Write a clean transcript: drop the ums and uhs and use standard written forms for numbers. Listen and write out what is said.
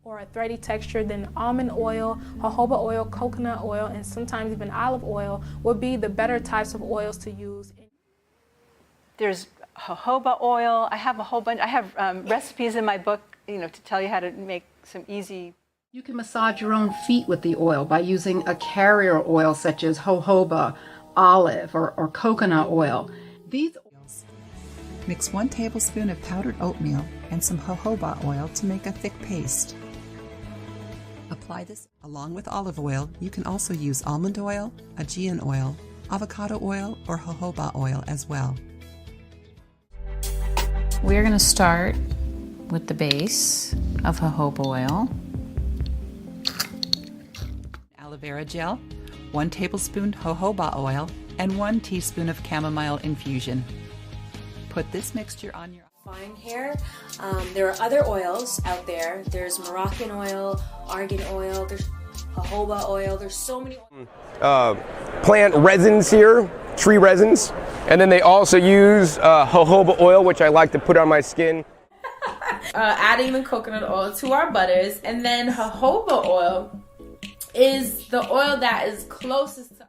or a thready texture, then almond oil, jojoba oil, coconut oil, and sometimes even olive oil would be the better types of oils to use. There's jojoba oil. I have a whole bunch. I have recipes in my book, to tell you how to make some easy. You can massage your own feet with the oil by using a carrier oil such as jojoba, olive, or coconut oil. These oils. Mix 1 tablespoon of powdered oatmeal and some jojoba oil to make a thick paste. Apply this along with olive oil. You can also use almond oil, Aegean oil, avocado oil, or jojoba oil as well. We're going to start with the base of jojoba oil. Aloe vera gel, 1 tablespoon jojoba oil, and 1 teaspoon of chamomile infusion. Put this mixture on your fine hair. There are other oils out there. There's Moroccan oil, argan oil, there's jojoba oil, there's so many plant resins here, tree resins, and then they also use jojoba oil, which I like to put on my skin. Adding the coconut oil to our butters, and then jojoba oil is the oil that is closest to